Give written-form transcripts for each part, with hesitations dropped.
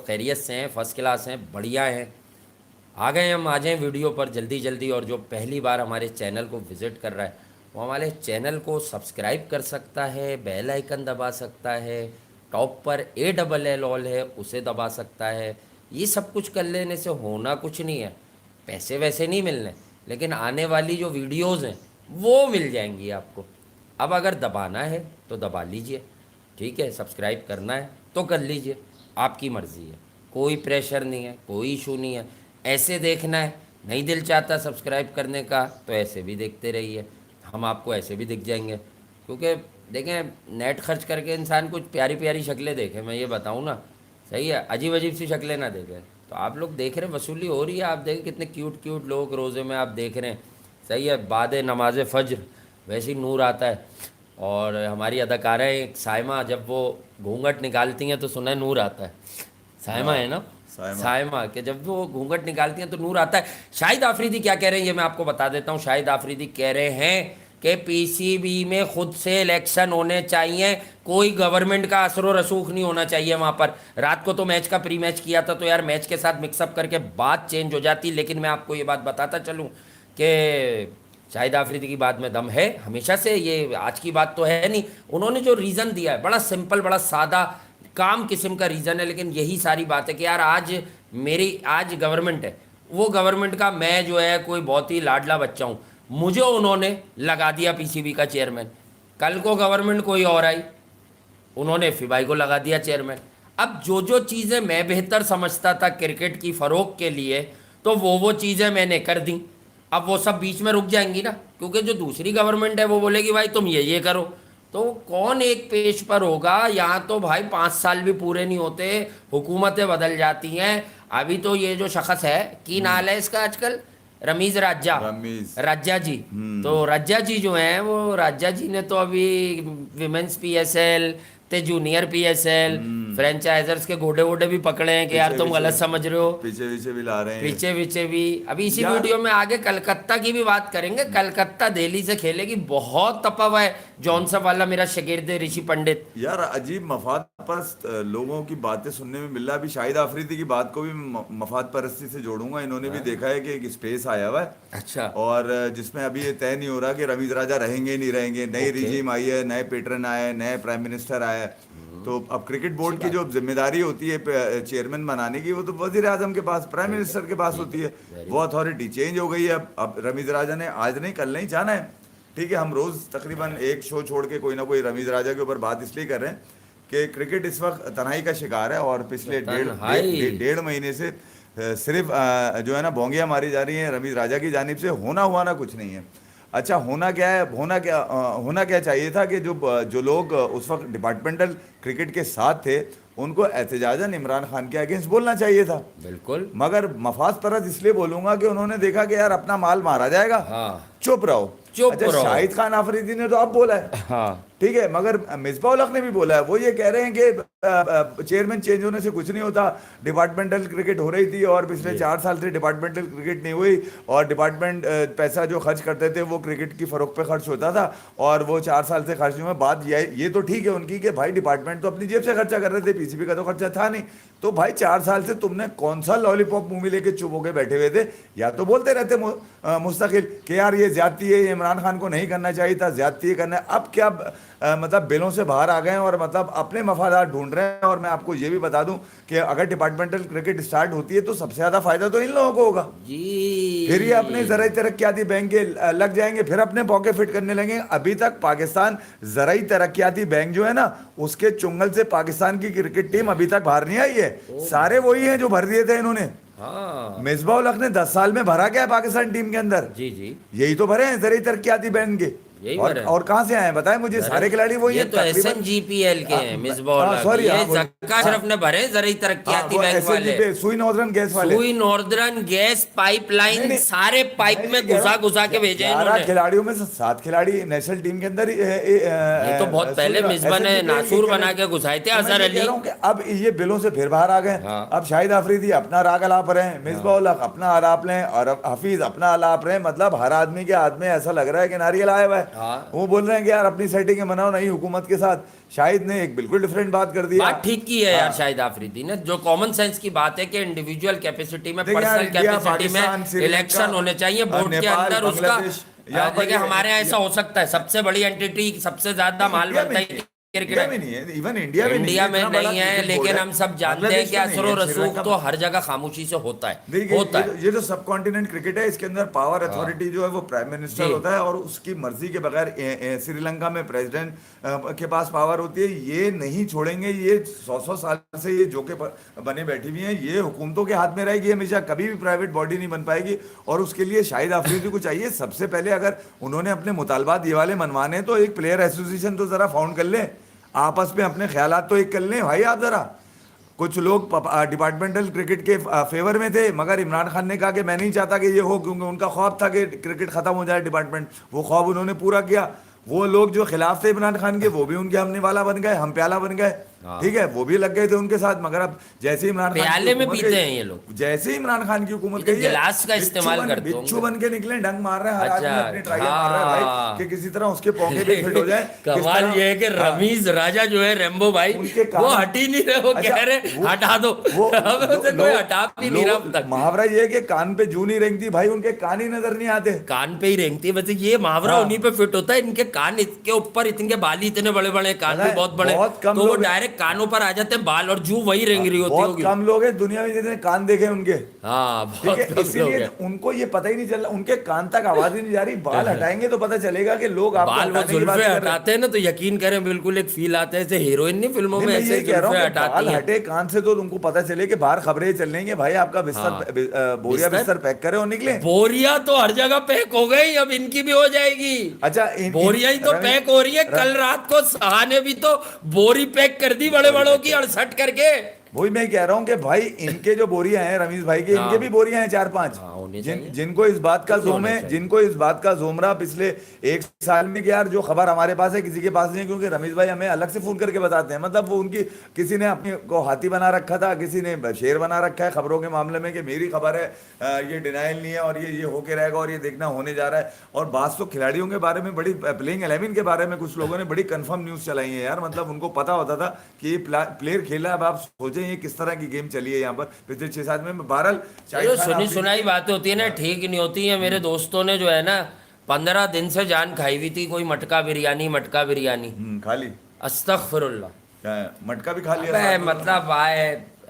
लोग खैरियत से हैं, फर्स्ट क्लास हैं, बढ़िया हैं। आ गए हम, आ जाएं वीडियो पर जल्दी जल्दी। और जो पहली बार हमारे चैनल को विज़िट कर रहा है वो हमारे चैनल को सब्सक्राइब कर सकता है, बेल आइकन दबा सकता है, टॉप पर ALL है उसे दबा सकता है। ये सब कुछ कर लेने से होना कुछ नहीं है, पैसे वैसे नहीं मिलने, लेकिन आने वाली जो वीडियोज़ हैं वो मिल जाएंगी आपको। अब अगर दबाना है तो दबा लीजिए, ठीक है। सब्सक्राइब करना है तो कर लीजिए, आपकी मर्ज़ी है, कोई प्रेशर नहीं है, कोई इशू नहीं है। ऐसे देखना है, नहीं दिल चाहता सब्सक्राइब करने का तो ऐसे भी देखते रहिए, हम आपको ऐसे भी दिख जाएंगे। क्योंकि देखें, नेट खर्च करके इंसान कुछ प्यारी प्यारी शक्लें देखे, मैं ये बताऊँ ना, सही है, अजीब अजीब सी शक्लें ना देखें। तो आप लोग देख रहे हैं, वसूली हो रही है, आप देखें कितने क्यूट क्यूट लोग रोज़े में आप देख रहे हैं, सही है। बाद नमाज फज्र वैसे ही नूर आता है। और हमारी अदाकाराएँ साइमा जब वो घूंघट निकालती हैं तो सुना है नूर आता है। साइमा है हाँ, ना, साइमा। साइमा के जब वो घूंघट निकालती हैं तो नूर आता है। शाहिद आफरीदी क्या कह रहे हैं ये मैं आपको बता देता हूँ। शाहिद आफरीदी कह रहे हैं कि PCB में खुद से इलेक्शन होने चाहिए, कोई गवर्नमेंट का असर व रसूख नहीं होना चाहिए वहाँ पर। रात को तो मैच का प्री मैच किया था तो यार मैच के साथ मिक्सअप करके बात चेंज हो जाती, लेकिन मैं आपको ये बात बताता चलूँ कि शाहिद आफरीदी की बात में दम है हमेशा से, ये आज की बात तो है नहीं। उन्होंने जो रीज़न दिया है बड़ा सिंपल, बड़ा सादा काम किस्म का रीज़न है, लेकिन यही सारी बात है कि यार आज गवर्नमेंट है, वो गवर्नमेंट का मैं जो है कोई बहुत ही लाडला बच्चा हूँ, मुझे उन्होंने लगा दिया PCB का चेयरमैन। कल को गवर्नमेंट कोई और आई, उन्होंने FIBA को लगा दिया चेयरमैन। अब जो जो चीज़ें मैं बेहतर समझता था क्रिकेट की फ़रोग के लिए, तो वो चीज़ें मैंने कर दी। अब वो सब बीच में रुक जाएंगी ना, क्योंकि जो दूसरी गवर्नमेंट है वो बोलेगी भाई तुम ये करो। तो कौन एक पेज पर होगा? यहाँ तो भाई 5 साल भी पूरे नहीं होते, हुकूमतें बदल जाती हैं। अभी तो ये जो शख्स है, की नाल है इसका आजकल, रमीज़ राजा, रमीज। राजा जी। हम्म। तो राजा जी जो हैं, वो राजा जी ने तो अभी विमेंस PSL ते जूनियर PSL हम्म। फ्रेंचाइजर्स के घोड़े वोडे भी पकड़े हैं कि यार पीछे तुम पीछे गलत समझ रहे हो। पीछे पीछे भी ला रहे हैं ये। पीछे पीछे भी अभी इसी यार, वीडियो में आगे कलकत्ता की भी बात करेंगे। कलकत्ता दिल्ली से खेलेगी, बहुत तपा हुआ है जॉनसन वाला मेरा शागिर्द है ऋषि पंडित। यार अजीब मफाद परस्त लोगों की बातें सुनने में मिल रहा है। अभी शाहिद आफरीदी की बात को भी मफाद परस्ती से जोड़ूंगा। इन्होंने भी देखा है कि एक स्पेस आया हुआ है, अच्छा, और जिसमें अभी ये तय नहीं हो रहा कि रमीज राजा रहेंगे नहीं रहेंगे। नई ओके, रिजीम आई है, नए पैटर्न आए, नए प्राइम मिनिस्टर आए हैं। तो अब क्रिकेट अच्छी बोर्ड की बात जो जिम्मेदारी होती है चेयरमैन बनाने की, वो तो वजीर आजम के पास, प्राइम है। मिनिस्टर के पास जी होती है। वेरी वो गुड। अथॉरिटी चेंज हो गई है। अब रमीज राजा ने आज नहीं कल नहीं जाना है। ठीक है, हम रोज तकरीबन एक शो छोड़ के कोई ना कोई रमीज राजा के ऊपर बात इसलिए कर रहे हैं कि क्रिकेट इस वक्त तनाई का शिकार है, और पिछले डेढ़ तन्हाई, डेढ़ डेढ़ महीने से सिर्फ जो है ना भोंगियां मारी जा रही हैं रमीज राजा की जानिब से। होना हुआ ना कुछ नहीं है। अच्छा, होना क्या है? होना क्या चाहिए था कि जो जो लोग उस वक्त डिपार्टमेंटल क्रिकेट के साथ थे, उनको एहतजाजन इमरान खान के अगेंस्ट बोलना चाहिए था। बिल्कुल। मगर मफाद परस्त इसलिए बोलूंगा कि उन्होंने देखा कि यार अपना माल मारा जाएगा, हाँ, चुप रहो। चुप अच्छा, रहो। शाहिद खान आफरीदी ने तो अब बोला है, हाँ, ठीक है, मगर मिसबा उल हक ने भी बोला है। वो ये कह रहे हैं कि चेयरमैन चेंज होने से कुछ नहीं होता। डिपार्टमेंटल क्रिकेट हो रही थी और पिछले जी 4 साल से डिपार्टमेंटल क्रिकेट नहीं हुई, और डिपार्टमेंट पैसा जो खर्च करते थे वो क्रिकेट की फरोख पे खर्च होता था, और वो 4 साल से खर्च नहीं हुआ। बात ये तो ठीक है उनकी कि भाई डिपार्टमेंट तो अपनी जेब से खर्चा कर रहे थे, PCB का तो खर्चा था नहीं। तो भाई 4 साल से तुमने कौन सा लॉलीपॉप मुंह में लेके चुप होके बैठे हुए थे? या तो बोलते रहते मुस्तकिल कि यार ये ज्यादती है, ये इमरान खान को नहीं करना चाहिए था, ज्यादती करना है। अब क्या मतलब बिलों से बाहर आ गए हैं और मतलब अपने मफादात ढूंढ रहे हैं। और मैं आपको ये भी बता दूं कि अगर डिपार्टमेंटल क्रिकेट स्टार्ट होती है तो सबसे ज्यादा फायदा तो इन लोगों को होगा। फिर ये अपने जी। ज़राई तरक्याती बैंक के लग जाएंगे, फिर अपने पॉकेट फिट करने लगेंगे। अभी तक पाकिस्तान ज़राई तरक्याती बैंक जो है ना, उसके चुंगल से पाकिस्तान की क्रिकेट टीम अभी तक बाहर नहीं आई है। ओ, सारे वही हैं जो भर दिए थे इन्होंने। हाँ, मिसबा उल हक ने 10 साल में भरा क्या है पाकिस्तान टीम के अंदर? जी जी, यही तो भरे हैं ज़राई तरक्याती बैंक के। यही और भरे। और कहाँ से आए हैं बताएं मुझे? जरा, सारे खिलाड़ी वही ये हैं तो तकरीबन। SNGPL के हैं मिसबा उल हक, सॉरी, ये हाँ जक्का हाँ अशरफ ने भरे जरिए हाँ, तरक्याती वो बैंक SLG वाले। पे सुई नॉर्दर्न गैस वाले। सुई नॉर्दर्न गैस नहीं पाइपलाइन नहीं, सारे पाइप मैं ये में कह रहा घुसा हूँ घुसा के भेजे हैं 11 इन्होंने। खिलाड़ियों में से 7 खिलाड़ी नेशनल टीम के अंदर ये तो बहुत पहले मिसबा ने नासूर बना के घुसाए थे, तो मैं अजहर ये कह अली। रहा हूँ कि अब ये बिलों से फिर बाहर आ गए। हाँ, अब शाहिद आफरीदी अपना राग अलाप रहे हैं, मिसबा उल हक अपना आलाप लें, और अब हफीज अपना आलाप रहे हैं। मतलब हर आदमी के हाथ में ऐसा लग रहा है कि नारियल आया हुआ है। हाँ। वो बोल रहे हैं कि यार अपनी सेटिंग बनाओ नई हुकूमत के साथ। शाहिद ने एक बिल्कुल डिफरेंट बात कर दी। बात ठीक की है यार हाँ। शाहिद आफरीदी ने, जो कॉमन सेंस की बात है कि इंडिविजुअल कैपेसिटी में, देखिए यार, पर्सनल इंडिया, कैपेसिटी पाकिस्तान, में श्रीलंका, इलेक्शन होने चाहिए बोर्ड के नेपाल, अंदर उसका। बांग्लादेश, यहाँ पर देखिए ये- हमारे यहाँ ऐसा हो सकता है, सबसे बड़ी एंटिटी, सबसे ज्यादा माल इंडिया बनता में है इंडिया क्रिकेट। में नहीं है, इवन इंडिया में इंडिया में इतना बड़ा नहीं है, क्रिकेट लेकिन बोर्ड हम सब जानते हैं बांग्लादेश कि में नहीं असर है, और रसूख श्रीलंका तो हर जगह खामोशी से होता है, देखिए होता है। ये जो सब कॉन्टिनेंट क्रिकेट है, इसके अंदर पावर अथॉरिटी जो है वो प्राइम मिनिस्टर जी। होता है और उसकी मर्जी के बगैर श्रीलंका में प्रेसिडेंट के पास पावर होती है। ये नहीं छोड़ेंगे, ये 100 साल से ये जोके बने बैठी हुई हैं, ये हुकूमतों के हाथ में रहेगी हमेशा, कभी भी प्राइवेट बॉडी नहीं बन पाएगी। और उसके लिए शाहिद आफरीदी को चाहिए सबसे पहले, अगर उन्होंने अपने मुतालबात ये वाले मनवाने तो एक प्लेयर एसोसिएशन तो जरा फाउंड कर लें, आपस में अपने ख्यालात तो एक कर लें भाई आप जरा। कुछ लोग डिपार्टमेंटल क्रिकेट के फेवर में थे, मगर इमरान खान ने कहा कि मैं नहीं चाहता कि ये हो, क्योंकि उनका ख्वाब था कि क्रिकेट खत्म हो जाए डिपार्टमेंट। वो ख्वाब उन्होंने पूरा किया। वो लोग जो खिलाफ थे इमरान खान के, वो भी उनके हमने वाला बन गए, हम प्याला बन गए। ठीक है, वो भी लग गए थे उनके साथ। मगर अब जैसे इमरान खान की प्याले में हुकूमत पीते गई- हैं ये लोग। जैसे ही इमरान खान की हुकूमत ये तो गई है, गिलास का इस्तेमाल करते होंगे। बिच्छू बन के निकले, डंग मार रहे हैं हर आदमी, अच्छा, अपनी ट्राइयां मार रहा है हाँ। भाई, कि किसी तरह उसके पौके पे फिट हो जाए। किस कमाल तरह- ये है कि हाँ। रमीज राजा जो है रेम्बो भाई, उनके वो कान- हट ही नहीं रहे, वो अच्छा, कह रहे वो- हटा दो, वो हमें उसे कोई लोग- हटा भी नहीं रहा अब लोग- तक। मुहावरा ये है कि कान पे जू नहीं रेंगती भाई, उनके कान ही नजर नहीं आते। कान पे ही रेंगती है, वैसे ये मुहावरा हाँ। उन्हीं पे फिट होता है। इनके कान इसके ऊपर, इनके बाल ही इतने बड़े बड़े, कान पता भी है, बहुत बड़े, बहुत कम तो वो लोग- डायरेक्ट कानों पर आ जाते हैं बाल, और जू वही रेंग रही होती बहुत होगी। कम लोग हैं दुनिया में जितने कान देखे उनके। हाँ, ठीक बहुत है, कम लोग इसीलिए हैं। उनको ये पता ही नहीं चल रहा, उनके कान तक आवाज ही नहीं जा रही। बाल हटाएंगे तो पता चलेगा कि लोग आपको बाल वो हटाने की बात जुल्फे कर रहे हैं। हटाते हैं ना, तो यकीन करें बिल्कुल एक फील आता है, जैसे हीरोइन नहीं फिल्मों नहीं, में मैं ऐसे ये कह रहा हूँ जुल्फे कि बाल हटाती हैं। हटे कान से तो तुमको पता चले कि बाहर खबरें चल रही हैं भाई, आपका बिस्तर हाँ। बोरिया बिस्तर? बिस्तर पैक करे और निकले। बोरिया तो हर जगह पैक हो गई, अब इनकी भी हो जाएगी। अच्छा, बोरिया ही तो पैक हो रही है। कल रात को सहा ने भी तो बोरी पैक कर दी बड़े बड़ों की 68 करके। वही मैं कह रहा हूँ कि भाई इनके जो बोरियां हैं रमीज भाई के, हाँ। इनके भी बोरियां हैं 4-5, हाँ, होनी चाहिए। जिनको इस बात का बिल्कुल जोम है, होनी चाहिए। जिनको इस बात का जोम रहा पिछले 1 साल में कि यार जो खबर हमारे पास है किसी के पास नहीं है, क्योंकि रमीज भाई हमें अलग से फोन करके बताते हैं। मतलब वो उनकी, किसी ने अपने को हाथी बना रखा था, किसी ने शेर बना रखा है खबरों के मामले में कि मेरी खबर है, ये डिनाइल नहीं है और ये होके रहेगा और ये देखना होने जा रहा है। और बात तो खिलाड़ियों के बारे में, बड़ी प्लेइंग 11 के बारे में कुछ लोगों ने बड़ी कंफर्म न्यूज चलाई है यार। मतलब उनको पता होता था कि ये प्लेयर खेला। अब आप सोचें ये किस तरह की गेम चली है यहाँ पर पिछले 6-7 में। बहरहाल जो सुनी सुनाई बातें होती है ना, ठीक नहीं होती है। मेरे दोस्तों ने जो है ना 15 दिन से जान खाई हुई थी, कोई मटका बिरयानी, मटका बिरयानी। खाली अस्तगफिरुल्लाह। क्या है, मटका भी खा लिया अबे साथ में? मतलब I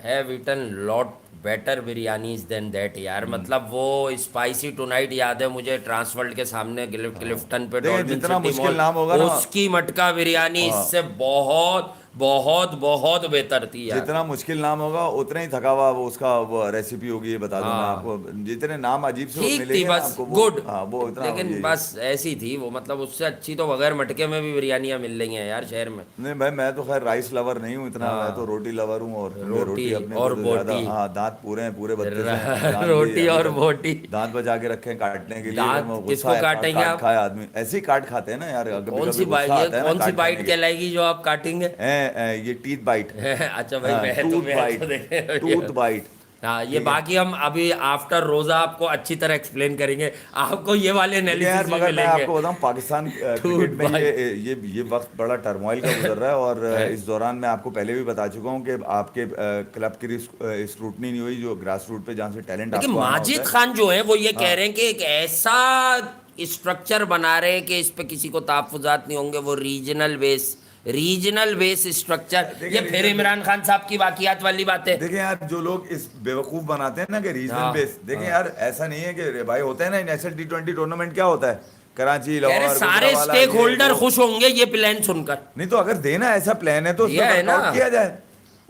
have eaten lot better biryanis than that यार। मतलब वो स्पाइसी टुनाइट याद है मुझे, ट्रांसवर्ल्ड के सामने क्लिफ्टन पे देखिए, डॉल्फिन जितना सिटी मुश्किल मॉल, नाम होगा ना, उसकी मटका बिरयानी इससे बहुत बहुत बहुत बेहतर थी यार। जितना मुश्किल नाम होगा उतना ही थका हुआ वो उसका वो रेसिपी होगी, ये बता दूं मैं हाँ। आपको। जितने नाम अजीब से ठीक मिलेंगे थी ना बस, आपको, गुड। हाँ वो इतना लेकिन ये- बस ऐसी थी वो, मतलब उससे अच्छी तो बगैर मटके में भी बिरयानियां मिल रही हैं यार शहर में। नहीं भाई, मैं तो खैर राइस लवर नहीं हूँ इतना, हाँ। मैं तो रोटी लवर हूँ। और रोटी अपने और को तो ज्यादा- बोटी। हाँ, दांत पूरे हैं, पूरे बत्तीस हैं, दांत भी रोटी अभी और तक बोटी। दांत बजा के रखे हैं काटने के लिए। दांत वो गुस्सा किसको है, काटेंगे आप? खाए आदमी ऐसे ही काट खाते हैं ना यार। कभी कौन कभी सी गुस्सा बाइट, आता है ना कौन सी काट बाइट खाने के। कहलाएगी जो आप काटेंगे? ये टीथ बाइट, अच्छा भाई, मैं तो टूथ बाइट, टूथ बाइट। हाँ, ये बाकी हम अभी आफ्टर रोजा आपको अच्छी तरह एक्सप्लेन करेंगे, आपको ये वाले यार एनालिसिस भी मगर मैं मिलेंगे। आपको बताऊं, पाकिस्तान क्रिकेट में ये वक्त बड़ा टर्मोइल का गुजर रहा है। और इस दौरान मैं आपको पहले भी बता चुका हूं कि आपके क्लब की स्क्रूटनी नहीं हुई, जो ग्रास रूट पे जहां से टैलेंट लेकिन आपको आना माजिद होता है। खान जो है वो ये कह रहे हैं कि एक ऐसा स्ट्रक्चर बना रहे हैं कि इस पे किसी को तहफ्फुज़ात नहीं होंगे, वो रीजनल बेस स्ट्रक्चर। देखिए, ये फिर इमरान खान साहब की वाकियात वाली बात है। देखिए यार, जो लोग इस बेवकूफ बनाते हैं ना कि रीजनल हाँ, बेस, देखिए यार ऐसा नहीं है कि भाई होता है ना नेशनल T20 टूर्नामेंट क्या होता है, कराची, कह रहे लाहौर, सारे गुजरावाला, स्टेक ये होल्डर वो। खुश होंगे ये प्लान सुनकर। नहीं तो अगर देना ऐसा प्लान है तो उस दिया पे है ना। वर्कआउट किया जाए,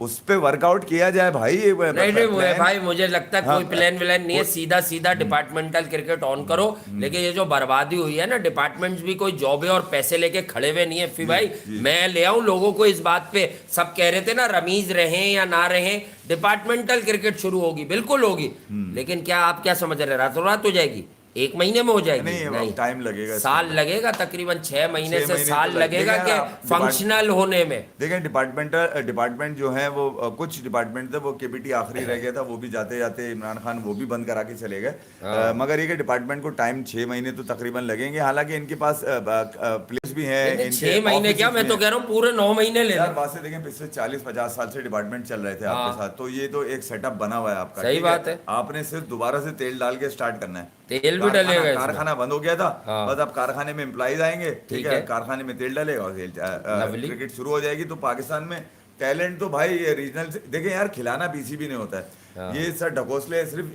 उस पे वर्कआउट किया जाए भाई। नहीं वो plan- भाई, मुझे लगता है हाँ, कोई प्लान विलान नहीं है, सीधा सीधा डिपार्टमेंटल क्रिकेट ऑन करो। लेकिन ये जो बर्बादी हुई है ना, डिपार्टमेंट्स भी कोई जॉब और पैसे लेके खड़े हुए नहीं है। फिर भाई मैं ले आऊं लोगों को इस बात पे, सब कह रहे थे ना रमीज रहें या ना रहें, डिपार्टमेंटल क्रिकेट शुरू होगी, बिल्कुल होगी। लेकिन क्या आप क्या समझ रहे हैं रातों रात हो जाएगी? 1 महीने में हो जाएगी? नहीं, टाइम लगेगा, साल लगेगा, तकरीबन 6 महीने 6 से महीने साल तो लगेगा देखिए कि ना, फंक्शनल होने में। देखें डिपार्टमेंट जो है वो कुछ डिपार्टमेंट थे, वो केबीटी आखिरी रह गया था, वो भी जाते जाते इमरान खान वो भी बंद करा के चले गए। मगर ये कि डिपार्टमेंट को टाइम 6 महीने तो तकरीबन लगेंगे, हालांकि इनके पास प्लेस भी हैं, नहीं, इनके 6 महीने क्या, ऑफिसेज मैं भी तो हैं। कह रहा हूँ पूरे 9 महीने ले यार लें। बात से देखें, पिछले 40-50 साल से डिपार्टमेंट चल रहे थे आपके हाँ। साथ, तो ये तो एक सेटअप बना हुआ है आपका। सही ठीक बात है। आपने सिर्फ दोबारा से तेल डाल के स्टार्ट करना है। तेल भी डलेगा इसमें। कारखाना बंद हो गया था, हाँ। बस अब कारखाने में एम्प्लॉइज आएंगे, ठीक ठीक है, है। कारखाने में तेल डलेगा और लवली। क्रिकेट शुरू हो जाएगी। तो पाकिस्तान में टैलेंट तो भाई रीजनल से देखें यार, खिलाना पीसीबी नहीं होता हाँ। है। ये सर ढकोसले सिर्फ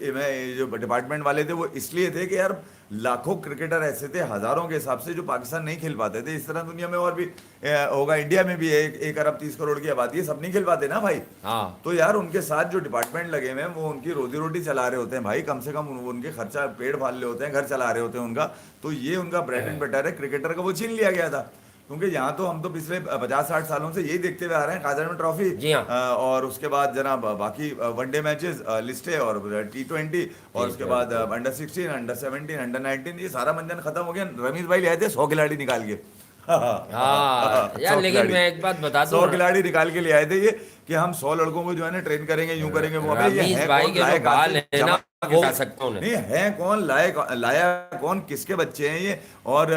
जो डिपार्टमेंट वाले थे वो इसलिए थे कि यार लाखों क्रिकेटर ऐसे थे, हजारों के हिसाब से, जो पाकिस्तान नहीं खेल पाते थे। इस तरह दुनिया में और भी होगा, इंडिया में भी 1 अरब 30 करोड़ की आबादी है, सब नहीं खेल पाते ना भाई। हाँ। तो यार उनके साथ जो डिपार्टमेंट लगे हुए हैं वो उनकी रोजी रोटी चला रहे होते हैं भाई, कम से कम उनके खर्चा पेड़ पाल रहे होते हैं, घर चला रहे होते हैं उनका। तो ये उनका ब्रेड एंड बटर है। क्रिकेटर का वो छीन लिया गया था, क्योंकि यहाँ तो हम तो पिछले 50-60 सालों से यही देखते हुए आ रहे हैं, काजर में ट्रॉफी, जी हाँ। और उसके बाद जनाब बाकी वनडे मैचेस लिस्टे और T20, और उसके बाद अंडर 16, अंडर 17, अंडर 19, ये सारा मंजन खत्म हो गया। रमीज भाई ले आए थे 100 खिलाड़ी निकाल के। हाँ यार, लेकिन मैं एक बात बता दूं, 100 खिलाड़ी निकाल के ले आए थे ये, कि हम 100 लड़कों को जो है ना ट्रेन करेंगे, यूं करेंगे, वो अबे ये रमीज है भाई कौन, के जो लायक बाल आदमी, है ना, जमा वो के खा साथ- सकता हूँ नहीं है कौन, लाया कौन, किसके बच्चे हैं ये, और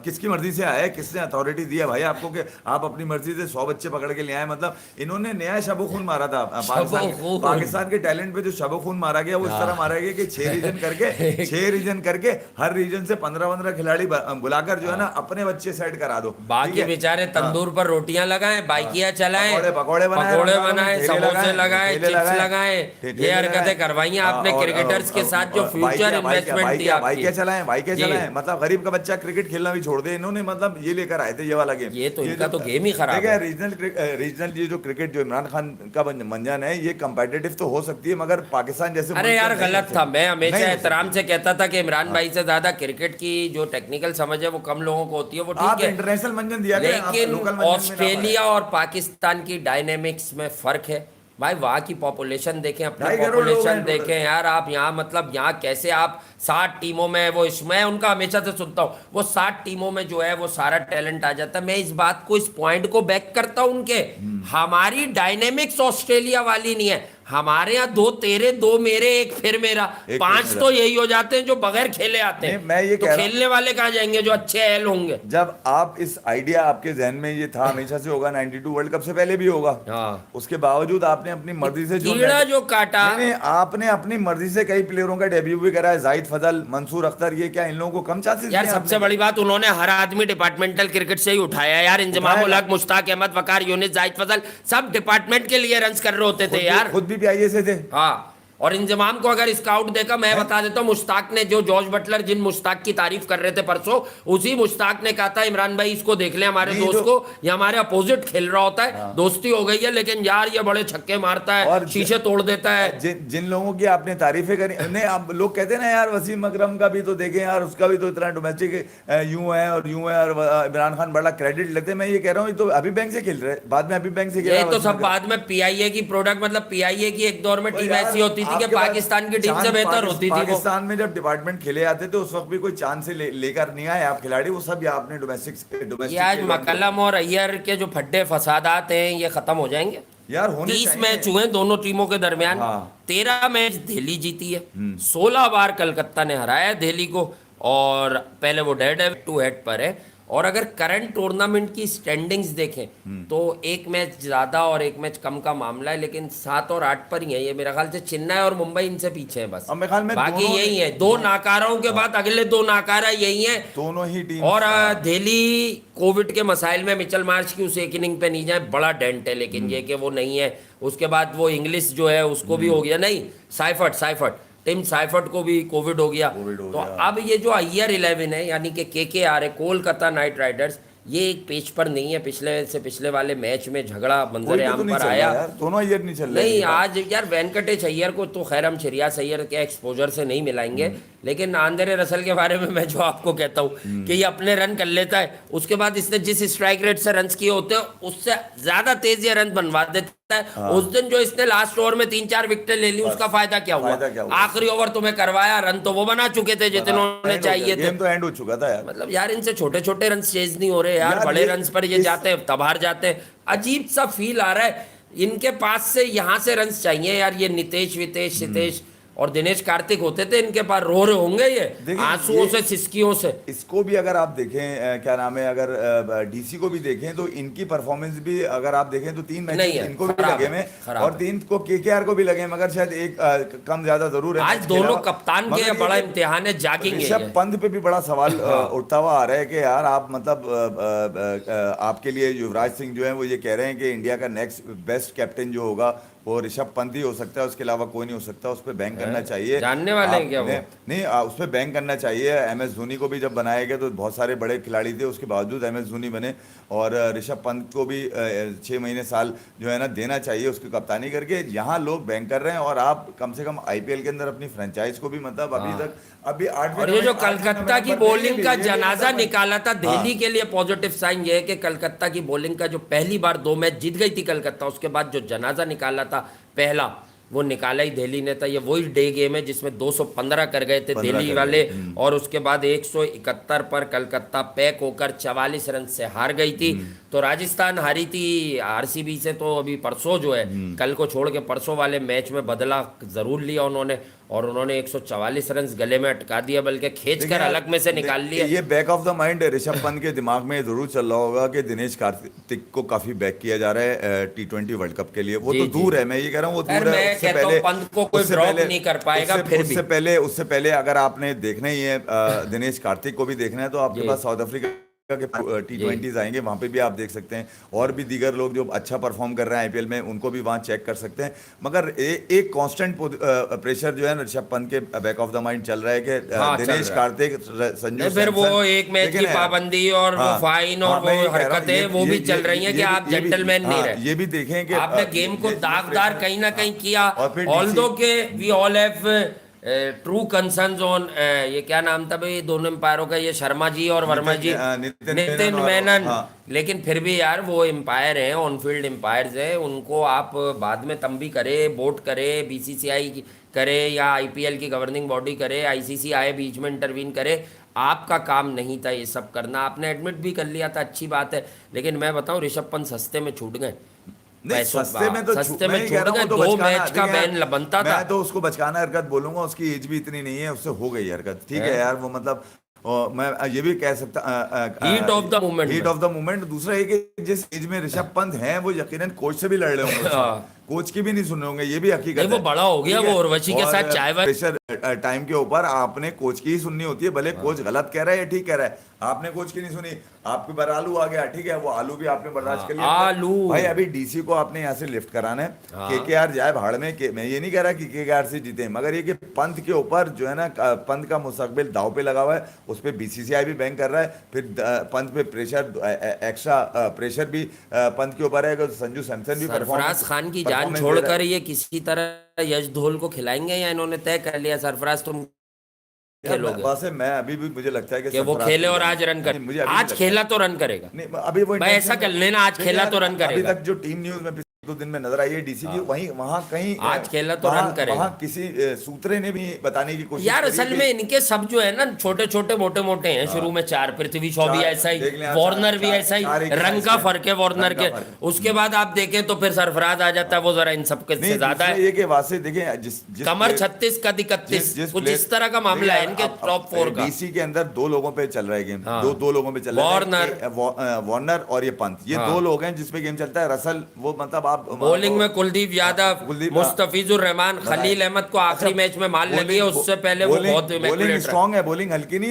किसकी मर्जी से आए, किसने अथॉरिटी दिया भाई आपको कि आप अपनी मर्जी से 100 बच्चे पकड़ के ले आए। मतलब इन्होंने नया शबो खून मारा था शब-ओ-खून। पाकिस्तान के टैलेंट पे जो शबो खून मारा गया, वो इस तरह मारा गया कि 6 रीजन करके हर रीजन से 15-15 खिलाड़ी बुलाकर जो है ना अपने बच्चे सेट करा दो। ठीक बाकी है? बेचारे तंदूर पर रोटियां लगाएं, बाइकियां चलाएं, पकौड़े बनाए, पकौड़े रमजान में बनाएं, ठेले समोसे लगाएं, ठेले चिप्स लगाएं, ठेले ये हरकतें लगाएं। करवाई आपने और- क्रिकेटर्स के साथ, जो फ्यूचर इन्वेस्टमेंट थी आपकी। बाइकें चलाएं, मतलब गरीब का बच्चा क्रिकेट खेलना भी छोड़ दे। इन्होंने मतलब ये लेकर आए थे ये वाला गेम। ये तो इनका तो गेम ही खराब देखिए है। रीजनल ये जो क्रिकेट जो इमरान खान का मंजन है, ये कंपेटिटिव तो हो सकती है, मगर पाकिस्तान जैसे अरे मुल्क यार में नहीं गलत हो था। सकती। मैं हमेशा नहीं हो एहतराम से कहता था कि इमरान भाई से ज्यादा क्रिकेट की जो टेक्निकल समझ है वो कम लोगों को होती है, वो सकती। आप ठीक है, इंटरनेशनल मंजन दिया करें, आप लेकिन लोकल मंजन में ना ऑस्ट्रेलिया और पाकिस्तान की डायनेमिक्स में फर्क है भाई। वहाँ की पॉपुलेशन देखें, अपनी 2.5 करोड़ लोग पॉपुलेशन हैं देखें यार आप। यहाँ मतलब यहाँ कैसे आप 60 टीमों में, वो इसमें उनका हमेशा से सुनता हूँ, वो 60 टीमों में जो है वो सारा टैलेंट आ जाता है। मैं इस बात को, इस पॉइंट को बैक करता हूँ उनके। हमारी डायनेमिक्स ऑस्ट्रेलिया वाली नहीं है। हमारे यहाँ 2 तेरे 2 मेरे 1 फिर मेरा, एक 5 फिर तो यही हो जाते हैं जो बगैर खेले आते नहीं, हैं। मैं ये तो कह रहा हूं- खेलने वाले कहाँ जाएंगे जो अच्छे एल होंगे। जब आप इस आइडिया आपके जहन में ये था, हमेशा से होगा, 92 वर्ल्ड कप से पहले भी होगा, हाँ। उसके बावजूद आपने अपनी मर्जी से कीड़ा जो काटा, नहीं, आपने अपनी मर्जी से कई प्लेयरों का डेब्यू भी करा है। जाहिद फजल, मंसूर अख्तर, ये क्या इन लोगों को कम चांसेस यार सबसे बड़ी बात, उन्होंने हर आदमी डिपार्टमेंटल क्रिकेट से ही उठाया यार। इंजमाम उल हक, मुश्ताक अहमद, वकार यूनिस, जाहिद फजल, सब डिपार्टमेंट के लिए रन्स कर रहे होते थे यार। खुद भी PIA से थे। हाँ, और इंजमाम को अगर स्काउट देखा, मैं बता देता हूँ, मुश्ताक ने, जो जॉर्ज बटलर जिन मुश्ताक की तारीफ कर रहे थे परसों, उसी मुश्ताक ने कहा था इमरान भाई इसको देख ले, हमारे दोस्त को, ये हमारे अपोजिट खेल रहा होता है, दोस्ती हो गई है, लेकिन यार ये बड़े छक्के मारता है और शीशे तोड़ देता है। जिन लोगों की आपने तारीफें करी, नहीं आप लोग कहते हैं ना यार, वसीम अकरम का भी तो देखें यार, उसका भी तो इतना डोमेस्टिक यूं है और इमरान खान बड़ा क्रेडिट लेते हैं। मैं ये कह रहा हूँ, ये तो अभी बैंक से खेल रहे हैं, बाद में अभी बैंक से खेल ये रहा है तो वसीम सब बाद में PIA की प्रोडक्ट, मतलब PIA की एक दौर में टीम यार, ऐसी होती थी कि आपके पास पाकिस्तान की टीम से चांद बेहतर होती थी वो। पाकिस्तान में जब डिपार्टमेंट खेले आते थे, उस वक्त भी कोई चांद से लेकर नहीं आए आप खिलाड़ी, वो सब आपने डोमेस्टिक ये आज मकलम और अय्यर के जो फड्डे फसादात हैं ये खत्म हो जाएंगे। यार होने 30 चाहिए। मैच हुए दोनों टीमों के दरमियान। हाँ। 13 मैच दिल्ली जीती है, 16 बार कलकत्ता ने हराया है दिल्ली को, और पहले वो डेड है 2 हेड पर है। और अगर करंट टूर्नामेंट की स्टैंडिंग्स देखें तो 1 मैच ज्यादा और 1 मैच कम का मामला है, लेकिन 7 और 8 पर ही है ये। मेरा ख्याल से चेन्नई और मुंबई इनसे पीछे है बस। अब मेरे ख्याल में बाकी दोनों- यही है, 2 नाकारों के बाद अगले 2 नाकारा यही है। दोनों ही टीम और दिल्ली कोविड के मसाइल में मिचेल मार्श की उस एक इनिंग पे नहीं जाए, बड़ा डेंट है, लेकिन ये कि वो नहीं है। उसके बाद वो इंग्लिश जो है उसको भी हो गया, नहीं साइफर्ट टिम साइफर्ट को भी कोविड हो गया। तो अब ये जो अय्यर 11 है, यानी कि KKR है, कोलकाता नाइट राइडर्स, ये एक पेज पर नहीं है। पिछले वाले मैच में झगड़ा मंजर आम पर आया, दोनों अय्यर नहीं चल रहे। नहीं आज यार वेंकटेश अय्यर को तो खैर हम श्रेयस अय्यर के एक्सपोजर से नहीं मिलाएंगे, लेकिन आंद्रे रसल के बारे में मैं जो आपको कहता हूँ कि ये अपने रन कर लेता है, उसके बाद इसने जिस स्ट्राइक रेट से रन किए होते हैं उससे ज्यादा तेज ये रन बनवा देता है। उस दिन जो इसने लास्ट ओवर में 3-4 विकेटें ले ली, उसका फायदा क्या हुआ? आखिरी ओवर तुम्हें करवाया, रन तो वो बना चुके थे जितने चाहिए थे, गेम तो एंड हो चुका था यार। मतलब यार इनसे छोटे छोटे रन चेज नहीं हो रहे यार, बड़े रन पर ये जाते हैं तब हार जाते हैं। अजीब सा फील आ रहा है इनके पास से, यहाँ से रन चाहिए यार। ये नितेश वितेश सितेश और दिनेश कार्तिक होते थे इनके पास, रो रहे होंगे ये आंसुओं से सिसकियों से। इसको भी अगर आप देखें क्या नाम है, अगर डीसी को भी देखें तो इनकी परफॉर्मेंस भी अगर आप देखें तो 3 मैच इनको भी लगे में और 3 को केकेआर को भी लगे, मगर शायद एक कम ज्यादा जरूर है। आज दोनों कप्तान के बड़ा इम्तिहान है, जागेंगे। ऋषभ पंत पे भी बड़ा सवाल उठता हुआ आ रहा है कि यार आप मतलब आपके लिए युवराज सिंह जो है वो ये कह रहे हैं कि इंडिया का नेक्स्ट बेस्ट कैप्टन जो होगा वो ऋषभ पंत ही हो सकता है, उसके अलावा कोई नहीं हो सकता। उस पर बैंक करना चाहिए। जानने वाले हैं क्या वो? नहीं, उस पर बैंक करना चाहिए। MS धोनी को भी जब बनाया गया तो बहुत सारे बड़े खिलाड़ी थे, उसके बावजूद MS धोनी बने। और ऋषभ पंत को भी 6 महीने साल जो है ना देना चाहिए उसकी कप्तानी करके। यहाँ लोग बैंक कर रहे हैं और आप कम से कम IPL के अंदर अपनी फ्रेंचाइज को भी मतलब अभी 8 और ये जो कलकत्ता की बॉलिंग का जनाजा निकाला था दिल्ली के लिए, पॉजिटिव साइन ये है कि कलकत्ता की बॉलिंग का जो पहली बार 2 मैच जीत गई थी कलकत्ता, उसके बाद जो जनाजा निकाला था पहला, वो निकाला ही दिल्ली ने था। ये वही डे गेम है जिसमें 215 कर गए थे दिल्ली वाले, और उसके बाद 171 पर कलकत्ता पैक होकर 44 रन से हार गई थी। तो राजस्थान हारी थी RCB से, तो अभी परसों जो है कल को छोड़ के परसों वाले मैच में बदला जरूर लिया उन्होंने, और उन्होंने 144 रन गले में अटका दिया, बल्कि खींचकर अलग में से निकाल लिया। ये back of the mind Rishabh Pant के दिमाग में जरूर चल रहा होगा कि दिनेश कार्तिक को काफी बैक किया जा रहा है T20 वर्ल्ड कप के लिए। वो तो दूर है, मैं ये कह रहा हूँ वो दूर है। उससे पहले पंत को कोई ड्रॉप नहीं कर पाएगा। फिर भी उससे पहले अगर आपने देखना ही है दिनेश कार्तिक को भी देखना है तो आपके पास साउथ अफ्रीका के T20s आएंगे, वहां पे भी आप देख सकते हैं। और भी दीगर लोग जो अच्छा परफॉर्म कर रहे हैं IPL में उनको भी वहां चेक कर सकते हैं। मगर एक कांस्टेंट प्रेशर जो है ऋषभ पंत के बैक ऑफ द माइंड चल रहा है कि दिनेश कार्तिक संजू फिर वो एक मैच की पाबंदी और वो फाइन और वो हरकतें वो भी चल रही हैं कि आप जेंटलमैन नहीं रहे। ये भी देखें कि आपने गेम को दागदार कहीं ना कहीं किया। ऑल्दो के we all have true concerns on, ये क्या नाम था भाई दोनों एम्पायरों का, ये शर्मा जी और वर्मा जी, नितिन मेनन। लेकिन फिर भी यार वो एम्पायर हैं, ऑन फील्ड एम्पायर्स हैं, उनको आप बाद में तंबी करे, बोर्ड करे, BCCI करे या IPL की गवर्निंग बॉडी करे, ICC आए बीच में इंटरवीन करे। आपका काम नहीं था ये सब करना, आपने एडमिट भी कर लिया था, अच्छी बात है। लेकिन मैं बताऊं ऋषभ पंत सस्ते में छूट गए। सस्ते में तो सस्ते में छूट गए, 2 मैच का बैन बनता था। मैं तो उसको बचकाना हरकत बोलूंगा, उसकी एज भी इतनी नहीं है, उससे हो गई हरकत। ठीक है यार, वो मतलब मैं ये भी कह सकता हीट ऑफ द मोमेंट। दूसरा है कि जिस एज में ऋषभ पंत हैं वो यकीनन कोच से भी लड़ रहे होंगे, कोच की भी नहीं सुन रहे होंगे, ये भी हकीकत है। वो बड़ा हो गया, वो उर्वशी के साथ चाय प्रेशर टाइम के ऊपर आपने कोच की ही सुननी होती है। भले कोच गलत कह रहा है या ठीक कह रहा है, आपने कोच की नहीं सुनी, आपके बार आलू आ गया, ठीक है, वो आलू भी आपने बर्दाश्त कर लिया। आलू भाई अभी DC को आपने यहाँ से लिफ्ट कराना है, KKR जाए भाड़ में। मैं ये नहीं कह रहा कि KKR से जीते, मगर ये कि पंत के ऊपर जो है ना, पंत का मुस्तकबिल दाव पे लगा हुआ है, उस पर BCCI भी बैंक कर रहा है। फिर पंत पे प्रेशर, एक्स्ट्रा प्रेशर भी पंत के ऊपर है। संजू सैमसन भी, सरफराज खान की जान छोड़कर ये किसी तरह यश धोल को खिलाएंगे या इन्होंने तय कर लिया सरफराज तुम खेलोगे? बस है, मैं अभी भी मुझे लगता है कि वो खेले और आज रन करे। आज खेला तो रन करेगा। नहीं, अभी वो ऐसा कर लेना, आज खेला तो रन करेगा। अभी तक जो टीम न्यूज में 2 दिन में नजर आई है DC की, वहीं वहां कहीं आज खेला तो रन करेगा। वहां किसी सूत्रे ने भी बताने की कोशिश यार असल में इनके सब जो है ना छोटे छोटे मोटे मोटे हैं। शुरू में 4, पृथ्वी शॉ भी ऐसा ही, वार्नर भी ऐसा ही, रंग का फर्क है वार्नर के। उसके बाद आप देखें तो फिर सरफराज आ जाता है, वो जरा इन सब से ज्यादा है। ये के वास्ते देखें कमर 36 का 31 कुछ इस तरह का मामला है इनके टॉप 4 का। DC के अंदर 2 लोगों पे चल रहा है गेम, दो लोगों पे चल रहा है, वार्नर और ये पंत, ये 2 लोग हैं जिसपे गेम चलता है। रसल वो मतलब बॉलिंग में कुलदीप यादव, मुस्तफिजुर रहमान, खलील अहमद को आखिरी मैच में मार लगी है, उससे पहले वो बहुत बॉलिंग स्ट्रांग है, बॉलिंग हल्की नहीं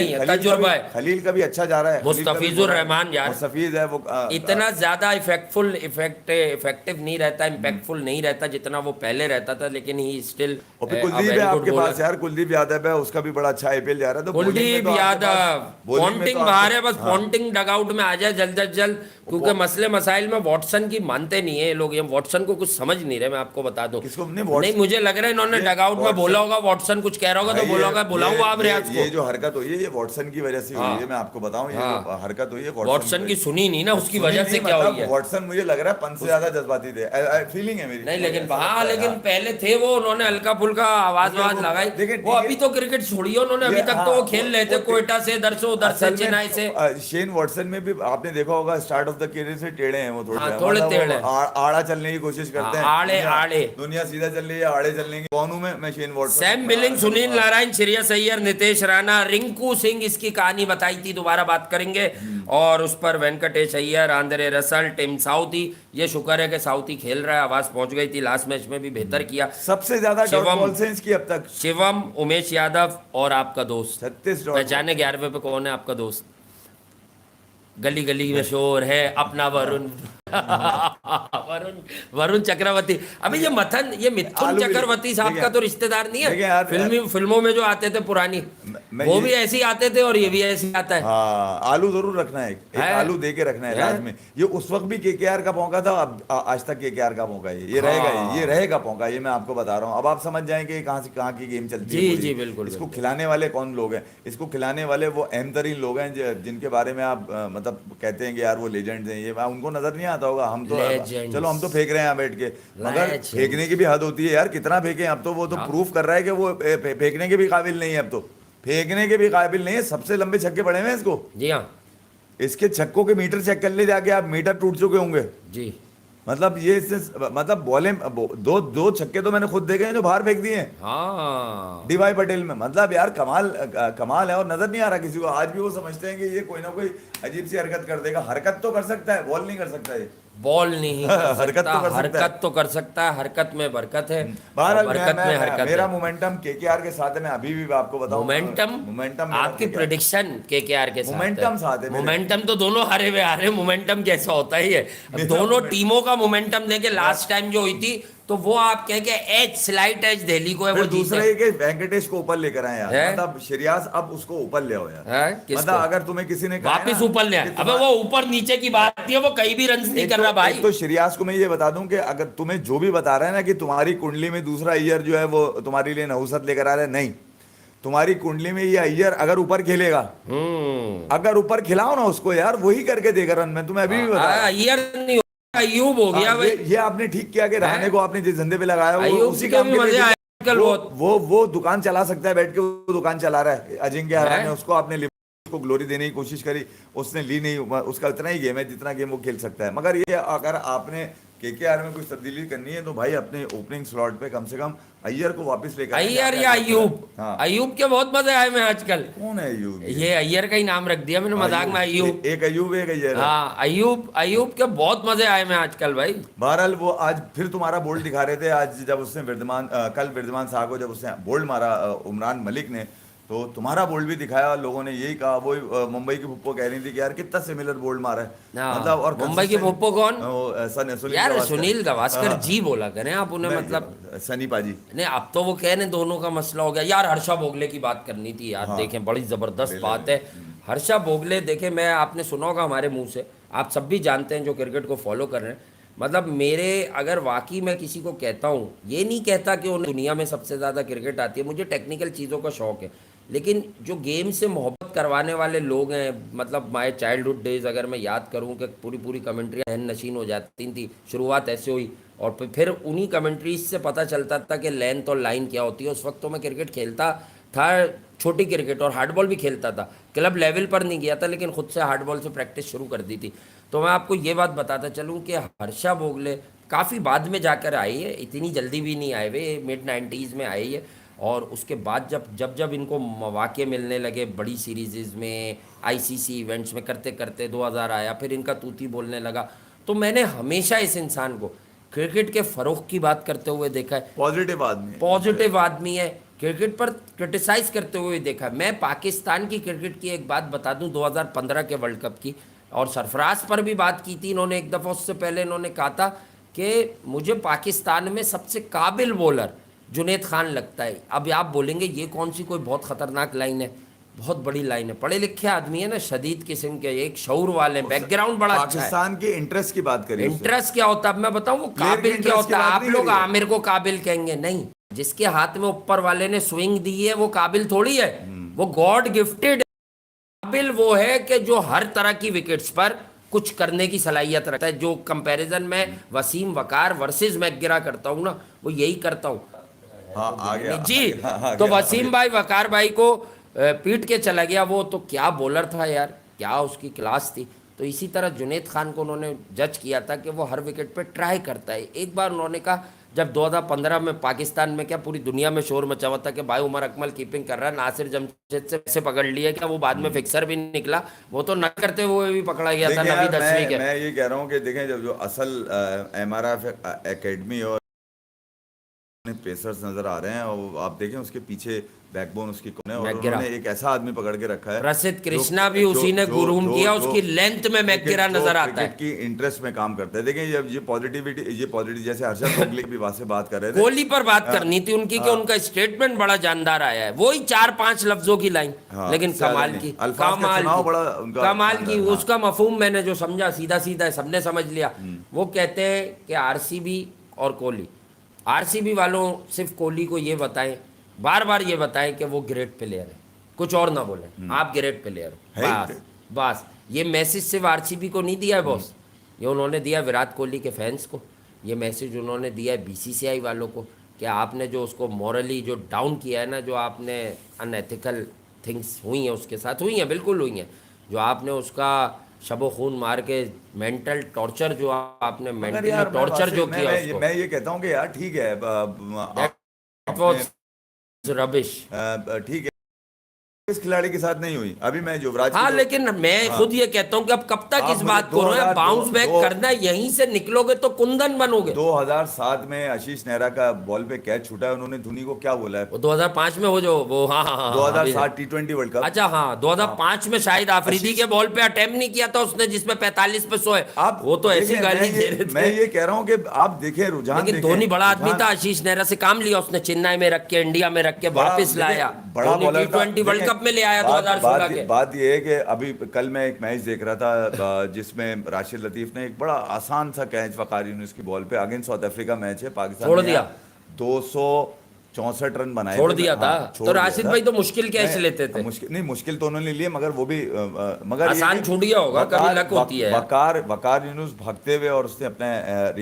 है, तजुर्बा है। खलील का भी अच्छा जा रहा है, मुस्तफिजुर रहमान यार मुस्तफिज है, वो इतना ज्यादा इफेक्टिव नहीं रहता, इम्पैक्टफुल नहीं रहता जितना वो पहले रहता था, लेकिन ही स्टिल। कुलदीप है आपके पास यार, कुलदीप यादव है, उसका भी बड़ा अच्छा IPL जा रहा है। तो कुलदीप यादव पॉन्टिंग बाहर है, बस पॉन्टिंग डगआउट में आ जाए जल्द अज जल्द, क्योंकि मसले मसाइल में वॉटसन की मानते नहीं नहीं है ये लोग, ये वॉटसन को कुछ समझ नहीं रहे, मैं आपको बता दूं। किसको? नहीं, मुझे लग रहा है इन्होंने डगआउट में बोला होगा, वॉटसन कुछ कह रहा होगा तो बोला होगा बुलाऊं आप रियाज ये को। जो हरकत हुई है ये वॉटसन की वजह से हुई है, मैं आपको बताऊं। ये जो हरकत हुई है वॉटसन की सुनी नहीं ना, उसकी वजह से क्या हुई है। वॉटसन मुझे लग रहा है पंत से ज्यादा जज्बाती थे, फीलिंग है मेरी। नहीं लेकिन हाँ, लेकिन पहले थे वो, उन्होंने हल्का फुल्का आवाज वाज लगाई। वो अभी तो क्रिकेट छोड़िए उन्होंने, अभी तक तो वो खेल रहे थे कोयटा से, इधर से उधर से, चेन्नई से। शेन वॉटसन में भी आपने देखा होगा स्टार्ट ऑफ द करियर से टेढ़े हैं वो, थोड़े टेढ़े, आड़ा चलने की कोशिश करते हैं, आड़े आड़े। दुनिया सीधा चल रही है, आड़े चलने की। कौन हूं मैं Shane Watson. Sam billing, Sunil Narayan, Shreyas Iyer, Nitesh Rana, Rinku Singh, इसकी कहानी बताई थी, दोबारा बात करेंगे। और उस पर Venkatesh Iyer, Andre Russell, Tim Southee. ये शुक्र है कि साउथी खेल रहा है, आवाज पहुंच गई थी, लास्ट मैच में भी बेहतर किया। सबसे ज्यादा डॉट बॉल से इसकी अब तक शिवम, उमेश यादव और आपका दोस्त 36 डॉट। पहचाने 11वें पे कौन है आपका दोस्त? गली गली में शोर है अपना वरुण। वरुण वरुण चक्रवर्ती। अभी ये मथन, ये मिथुन चक्रवर्ती साहब का तो रिश्तेदार नहीं है, फिल्मों में जो आते थे पुरानी, वो भी ऐसे ही आते थे और ये भी ऐसे ही आता है। हाँ, आलू जरूर रखना है, एक आलू दे के रखना है राज में। ये उस वक्त भी केकेआर का मौका था, अब आज तक केकेआर का मौका है, ये रहेगा, ये रहेगा मौका, ये मैं आपको बता रहा हूँ। अब आप समझ जाएंगे कहाँ से कहाँ की गेम चलती है। जी बिल्कुल। इसको खिलाने वाले कौन लोग हैं? इसको खिलाने वाले वो अहम तरीन लोग हैं जिनके बारे में आप मतलब कहते हैं कि यार वो लेजेंड्स हैं, ये उनको नजर नहीं आता होगा। हम तो चलो हम तो फेंक रहे हैं यहाँ बैठ के, मगर फेंकने की भी हद होती है यार, कितना फेंके। अब तो वो तो प्रूफ कर रहा है कि वो फेंकने के भी काबिल नहीं है, अब तो फेंकने के भी काबिल नहीं है। सबसे लंबे छक्के पड़े हुए हैं इसको। जी हाँ, इसके छक्कों के मीटर चेक कर ले जाके आप, मीटर टूट चुके होंगे जी। मतलब ये मतलब बॉले दो छक्के तो मैंने खुद देखे हैं जो बाहर फेंक दिए हैं। हाँ, डीवाई पटेल में, मतलब यार कमाल है। और नजर नहीं आ रहा किसी को, आज भी वो समझते हैं कि ये कोई ना कोई अजीब सी हरकत कर देगा। हरकत तो कर सकता है, बॉल नहीं कर सकता ये। बॉल नहीं कर सकता, हरकत तो कर सकता है। हरकत में बरकत है, बरकत में हरकत। मेरा मोमेंटम केकेआर के साथ है, मैं अभी भी आपको बताऊं। मोमेंटम आपकी प्रेडिक्शन केकेआर के साथ मोमेंटम साथ है। मोमेंटम तो दोनों हारे हुए आ रहे, मोमेंटम कैसा होता ही है। दोनों टीमों का मोमेंटम देखे, लास्ट टाइम जो हुई थी तो वो आप कह के एज स्लाइट एज दिल्ली को है, वो दूसरे के वेंकटेश को ऊपर लेकर आए यार, मतलब श्रेयस अब उसको ऊपर ले आओ यार। मतलब अगर तुम्हें किसी ने वापस ऊपर ले आए, अबे वो ऊपर नीचे की बात है, वो कहीं भी रन नहीं कर रहा भाई। तो श्रेयस को मैं ये बता दूं कि अगर तुम्हें जो भी बता रहा है ना कि तुम्हारी कुंडली में दूसरा अय्यर जो है वो तुम्हारे लिए नहुसत लेकर आ रहा है, नहीं, तुम्हारी कुंडली में ये अय्यर अगर ऊपर खेलेगा, अगर ऊपर खिलाओ ना उसको यार, वही करके देगा रन। मैं तुम्हें अभी भी बता, अय्यर नहीं अय्यूब हो गया भाई। ये आपने ठीक किया कि रहने को आपने जिस धंधे पे लगाया वो उसी काम के मजे आए। वो दुकान चला सकता है बैठ के, वो दुकान चला रहा है। अजिंक्य हराने उसको आपने उसको ग्लोरी देने की कोशिश करी, उसने ली नहीं। उसका इतना ही गेम है जितना गेम वो खेल सकता है। मगर ये अगर आपने केकेआर में कुछ तब्दीली करनी है तो भाई अपने ओपनिंग स्लॉट पे कम से कम अय्यर को वापस लेकर, अय्यर या अय्यूब। हाँ। अय्यूब के बहुत मजे आए मैं आजकल। कौन है अय्यूब? ये अय्यर का ही नाम रख दिया मैंने मजाक में, अय्यूब। एक अय्यूब एक अय्यर। हाँ, अय्यूब के बहुत मजे आए मैं आजकल भाई। बहरहाल वो आज फिर तुम्हारा बोल्ड दिखा रहे थे। आज जब उसने कल वृद्धमान शाह को जब उसने बोल्ड मारा उमरान मलिक ने, तो तुम्हारा बोल्ड भी दिखाया। लोगों ने यही कहा, वो मुंबई की पुप्पो कह रही थी कि यार कितना सिमिलर बोल्ड मारा है, मतलब। और मुंबई की पुप्पो कौन? यार सुनील गावस्कर जी बोला करें आप उन्हें, मतलब सनी पाजी। नहीं, अब तो वो कह रहे दोनों का मसला हो गया यार। हर्षा भोगले की बात करनी थी यार। देखें, बड़ी जबरदस्त बात है हर्षा भोगले। देखें, मैं आपने सुना होगा हमारे मुंह से, आप सब भी जानते हैं जो क्रिकेट को फॉलो कर रहे हैं। मतलब मेरे, अगर वाकई मैं किसी को कहता हूँ, ये नहीं कहता कि उन्हें दुनिया में सबसे ज़्यादा क्रिकेट आती है, मुझे टेक्निकल चीज़ों का शौक है, लेकिन जो गेम से मोहब्बत करवाने वाले लोग हैं, मतलब माय चाइल्डहुड डेज अगर मैं याद करूं कि पूरी कमेंट्री जहन नशीन हो जाती थी। शुरुआत ऐसे हुई और फिर उन्हीं कमेंट्रीज से पता चलता था कि लेंथ और लाइन क्या होती है। उस वक्त तो मैं क्रिकेट खेलता था, छोटी क्रिकेट और हार्डबॉल भी खेलता था। क्लब लेवल पर नहीं गया था, लेकिन खुद से हार्डबॉल से प्रैक्टिस शुरू कर दी थी। तो मैं आपको ये बात बताता चलूँ कि हर्षा भोगले काफ़ी बाद में जाकर आई है, इतनी जल्दी भी नहीं आए, वे मिड 90s में आई है। और उसके बाद जब इनको मौके मिलने लगे बड़ी सीरीज़ में, आईसीसी इवेंट्स में, करते करते 2000 आया, फिर इनका तूती बोलने लगा। तो मैंने हमेशा इस इंसान को क्रिकेट के फ़रोग़ की बात करते हुए देखा है। पॉजिटिव आदमी है, क्रिकेट पर क्रिटिसाइज़ करते हुए देखा है। मैं पाकिस्तान की क्रिकेट की एक बात बता दूं, 2015 के वर्ल्ड कप की, और सरफराज पर भी बात की थी इन्होंने एक दफ़ा। उससे पहले इन्होंने कहा था कि मुझे पाकिस्तान में सबसे काबिल बॉलर जुनैद खान लगता है। अब आप बोलेंगे ये कौन सी कोई बहुत ख़तरनाक लाइन है, बहुत बड़ी लाइन है, पढ़े लिखे आदमी है ना, शदीद किस्म के, एक शऊर वाले, बैकग्राउंड बड़ा अच्छा है। पाकिस्तान के इंटरेस्ट की बात करिए उससे। इंटरेस्ट क्या होता है अब मैं बताऊं, वो प्लेयर के काबिल क्या इंटरेस्ट की होता है। बात आप नहीं लोग करिए। आमिर को काबिल कहेंगे, नहीं, जिसके हाथ में ऊपर वाले ने स्विंग दी है वो काबिल थोड़ी है, वो गॉड गिफ्टेड। काबिल वो है कि जो हर तरह की विकेट्स पर कुछ करने की सलाहियत रखता है। जो कंपैरिजन में वसीम वकार वर्सेस मैकग्रा करता हूं ना, वो यही करता हूं। हाँ आ गया जी, आ तो गया, वसीम भाई वकार भाई को पीट के चला गया, वो तो क्या बॉलर था यार, क्या उसकी क्लास थी। तो इसी तरह जुनैद खान को उन्होंने जज किया था कि वो हर विकेट पे ट्राई करता है। एक बार उन्होंने कहा, जब 2015 में पाकिस्तान में क्या पूरी दुनिया में शोर मचा हुआ था कि भाई उमर अकमल कीपिंग कर रहा है, नासिर जमशेद से पैसे पकड़ लिए, क्या वो बाद में फिक्सर भी निकला, वो तो न करते हुए भी पकड़ा गया था देखिए यार, नवीद अशवी के। मैं ये कह रहा हूँ कि देखें, जब जो असल MRF एकेडमी और पेसर्स नजर आ रहे हैं, और आप देखें उसके पीछे बैकबोन उसकी कौन है, और मैकग्रा। उन्होंने एक ऐसा आदमी पकड़ के रखा है प्रसिद्ध जो कृष्णा भी जो उसी ने जो गुरूम जो किया, जो उसकी लेंथ में मैकग्रा जो नजर आता है। क्रिकेट की इंटरेस्ट में काम करता है। देखें ये पॉजिटिविटी जैसे हर्षद कोहली की बात से बात कर रहे थे। कोहली पर बात हाँ, करनी थी उनकी कि हाँ। उनका स्टेटमेंट बड़ा जानदार आया है, वही 4-5 लफ्जों की लाइन, हाँ, लेकिन ज्यादा कमाल नहीं। की, अल्फाज का चुनाव बड़ा उनका कमाल की। शानदार, हाँ। उसका मफहूम मैंने जो समझा, सीधा सीधा है, सबने समझ लिया। वो कहते हैं कि आरसीबी और कोहली, आरसीबी वालों सिर्फ कोहली को ये बताएं, बार बार ये बताएं कि वो ग्रेट प्लेयर है, कुछ और ना बोले, आप ग्रेट प्लेयर हो, है बस बस। ये मैसेज सिर्फ आरसीबी को नहीं दिया है बॉस, ये उन्होंने दिया विराट कोहली के फैंस को, ये मैसेज उन्होंने दिया है बीसीसीआई वालों को कि आपने जो उसको मॉरली जो डाउन किया है ना, जो आपने अनएथिकल थिंग्स हुई हैं उसके साथ, हुई हैं, बिल्कुल हुई हैं, जो आपने उसका शबो खून मार के मेंटल टॉर्चर, जो आपने मगर मेंटली यार टॉर्चर जो किया उसको, मैं ये कहता हूँ कि यार ठीक है, दैट वाज रबिश। ठीक है, इस खिलाड़ी के साथ नहीं हुई। अभी मैं युवराज की हाँ, जो- लेकिन मैं हाँ। खुद ये कहता हूँ कि अब कब तक आप इस मुझे बात को रहे, 2002 बाउंस बैक करना है, यहीं से निकलोगे तो कुंदन बनोगे। 2007 में आशीष नेहरा का बॉल पे कैच छूटा है, उन्होंने धोनी को क्या बोला है? वो 2005 में वो हाँ हाँ हाँ, अभी- 2007 T20 वर्ल्ड कप। अच्छा हाँ, 2005 में शाहिद आफरीदी आशीष- के बॉल पे अटेम्प्ट नहीं किया था उसने, जिसमें 45 पे 100 है। आप वो तो ऐसी देखिए, गाली दे रहे मैं थे। ये कह रहा हूँ कि आप देखें रुझान, लेकिन देखें, धोनी बड़ा आदमी रुझान- था, आशीष नेहरा से काम लिया उसने, चेन्नई में रख के, इंडिया में रख के बड़ा- वापस देखिए, लाया, बड़ा धोनी बॉलर था। T20 वर्ल्ड देखिए, कप में ले आया बात- 2016 के। बात ये है कि अभी कल मैं एक मैच देख रहा था जिसमें राशिद लतीफ ने एक बड़ा आसान सा कैच वकार यूनुस की बॉल पे, अगेंस्ट साउथ अफ्रीका मैच है, पाकिस्तान छोड़ ने दिया। 264 रन बनाए छोड़ थे। दिया था। छोड़ तो दिया राशिद था। भाई तो मुश्किल कैच नहीं, लेते थे। मुश्किल नहीं, मुश्किल तो उन्होंने लिए, मगर वो भी मगर ये आसान कि छूट गया होगा, कभी लक होती है यार। वकार यूनुस भागते हुए और उसने अपने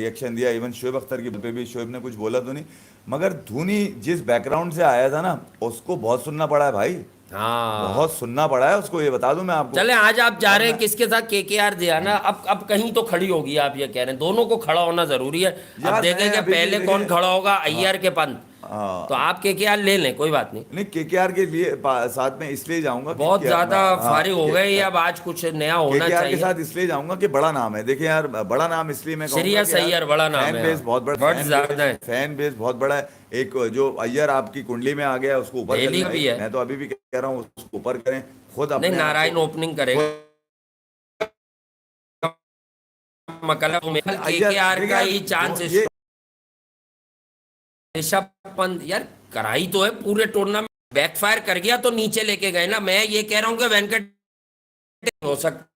रिएक्शन दिया। इवन शोएब अख्तर की पे भी शोएब ने कुछ बोला तो नहीं, मगर धोनी जिस बैकग्राउंड से आया था ना, उसको बहुत सुनना पड़ा है भाई, हाँ, बहुत सुनना पड़ा है उसको, ये बता दूं मैं आपको। चले आज आप जा रहे हैं किसके साथ, केकेआर दिया ना, अब कहीं तो खड़ी होगी, आप ये कह रहे हैं, दोनों को खड़ा होना जरूरी है। अब यार, देखेंगे मैं अभी पहले भी कौन देखें- खड़ा होगा, अय्यर के पंत, हाँ। तो आप केकेआर ले लें, कोई बात नहीं। नहीं, केकेआर के लिए साथ में इसलिए जाऊंगा कि बहुत क्या- ज्यादा हाँ, फारिग हो गए, अब आज कुछ नया होना केकेआर के चाहिए। साथ इसलिए जाऊंगा कि बड़ा नाम है। देखिए यार, बड़ा नाम इसलिए मैं कहूंगा सीरियस कि यार, अय्यर बड़ा नाम फैन है, बेस बहुत बड़ा, बहुत ज्यादा है। फैन बेस बहुत बड़ा है। एक जो अय्यर आपकी कुंडली में आ गया, उसको ऊपर डेली करना भी है। मैं तो अभी भी कह रहा हूँ उसको ऊपर करें खुद नहीं, अपने आप नारायण को- ओपनिंग करेगा, मतलब अय्यर- केकेआर देखिए का यार, ही चांस है। ये ऋषभ पंत यार कराई तो है पूरे टूर्नामेंट, बैकफायर कर गया तो नीचे लेके गए ना। मैं ये कह रहा हूँ कि वेंकट हो सकता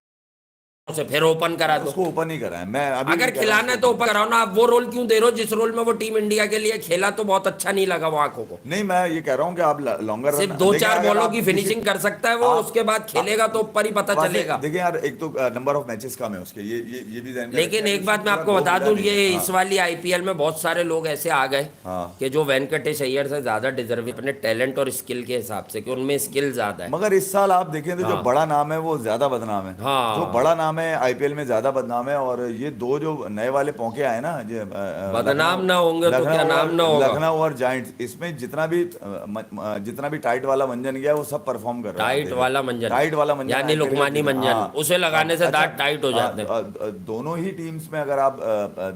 उसे फिर ओपन करा दो, उसको ओपन नहीं करा है। मैं अभी अगर भी कह रहा खिलाना है हूँ तो ओपन कराओ ना। आप वो रोल क्यों दे रहे हो जिस रोल में वो टीम इंडिया के लिए खेला, तो बहुत अच्छा नहीं लगा वो आंखों को। नहीं, मैं ये कह रहा हूँ कि आप लॉन्गर सिर्फ 2-4 बॉलों की फिनिशिंग कर सकता है वो, उसके बाद खेलेगा तो ऊपर ही पता चलेगा। देखिए यार, एक तो नंबर ऑफ मैचेस कम है उसके, ये भी ध्यान में लेकिन रखें। एक बात मैं पूरा आपको दो बता मिला दूं, नहीं। ये हाँ। इस वाली आईपीएल में बहुत सारे लोग ऐसे आ गए हाँ। कि जो वेंकटेश अय्यर से ज्यादा डिजर्व अपने टैलेंट और स्किल के हिसाब से, कि उनमें स्किल ज्यादा है। मगर इस साल आप देखें तो जो हाँ। बड़ा नाम है वो ज्यादा बदनाम है। हाँ। जो बड़ा नाम है आईपीएल में ज्यादा बदनाम है। और ये दो जो नए वाले पौके आए ना, जो बदनाम ना होंगे तो क्या नाम ना होगा। लखनऊ और जायंट्स, इसमें जितना भी टाइट वाला मंजन गया वो सब परफॉर्म कर रहा है। टाइट वाला मंजन, टाइट वाला मंजन, यानी लुकमानी मंजन, हाँ। उसे लगाने से अच्छा, दांत टाइट हो जाते हैं। दोनों ही टीम्स में अगर आप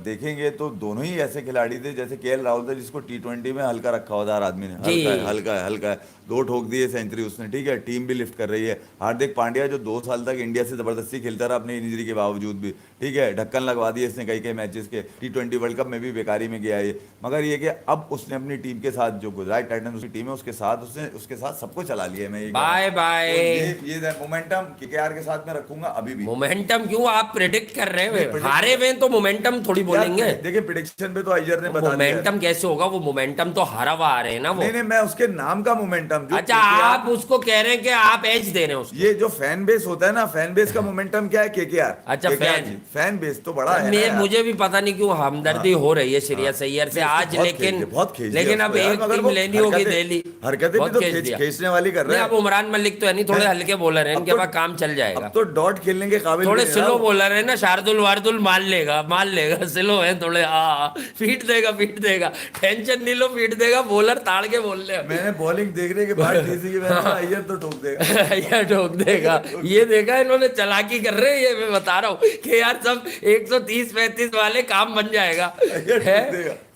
देखेंगे तो दोनों ही ऐसे खिलाड़ी थे, जैसे केएल राहुल था जिसको T20 में हल्का रखा हुआ था हर आदमी ने, जी। हल्का है, 2 ठोक दिए सेंचुरी उसने, ठीक है, टीम भी लिफ्ट कर रही है। हार्दिक पांड्या जो 2 साल तक इंडिया से जबरदस्ती खेलता रहा अपनी इंजरी के बावजूद भी, ठीक है, ढक्कन लगवा दिए इसने कई कई मैचेस के, T20 वर्ल्ड कप में भी बेकारी में गया ये। मगर ये कि अब उसने अपनी टीम के साथ, जो गुजरात टाइटंस उसकी टीम है उसके साथ, उसके साथ सबको चला लिया है। मैं ये बाय बाय। ये मोमेंटम केकेआर के साथ में रखूंगा अभी भी। मोमेंटम क्यों आप प्रेडिक्ट कर रहे हैं? हारे हुए तो मोमेंटम थोड़ी बोलेंगे। देखिए प्रेडिक्शन पे तो अय्यर ने बता दिया। मोमेंटम कैसे होगा? वो मोमेंटम तो हारा हुआ आ रहे हैं ना वो। नहीं, मैं उसके नाम का मोमेंटम। अच्छा, आप उसको कह रहे हैं कि आप एज दे रहे हैं उसको। ये जो फैन बेस होता है ना, फैन बेस का मोमेंटम क्या है? केकेआर। अच्छा, फैन बेस तो बड़ा है मैं मुझे भी पता नहीं क्यों हमदर्दी हो रही है श्रेयस अय्यर से आज, लेकिन अब एक टीम लेनी होगी दिल्ली। हरकतें भी तो खींचने वाली कर रहे हैं। अब उमरान मलिक तो है नहीं, थोड़े हल्के बॉलर हैं, इनके पास काम चल जाएगा। तो डॉट खेलने के काबिल थोड़े स्लो बॉलर है ना, शार्दुल वार्दुल मान लेगा स्लो है थोड़े। हाँ, फीट देगा, टेंशन नहीं लो, फीट देगा, बॉलर ताड़ के बोल रहे। मैंने बॉलिंग देखने के बाद अय्यर तो ठोक देगा। अय्यर ठोक देगा। ये देखा इन्होंने चालाकी कर रहे हैं, ये मैं बता रहा हूँ कि यार सब 130-35 वाले काम बन जाएगा है,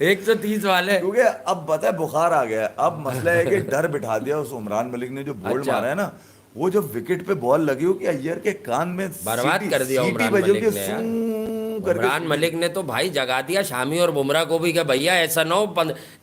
130 वाले। क्योंकि अब पता है बुखार आ गया। अब मसला है कि डर बिठा दिया उस उमरान मलिक ने जो बोल्ड मारा है ना, वो जो विकेट पे बॉल लगी हो कि अय्यर के कान में बर्बाद कर दिया उमरान मलिक ने यार। उमरान मलिक ने तो भाई जगा दिया शामी और बुमराह को भी कि भैया ऐसा ना हो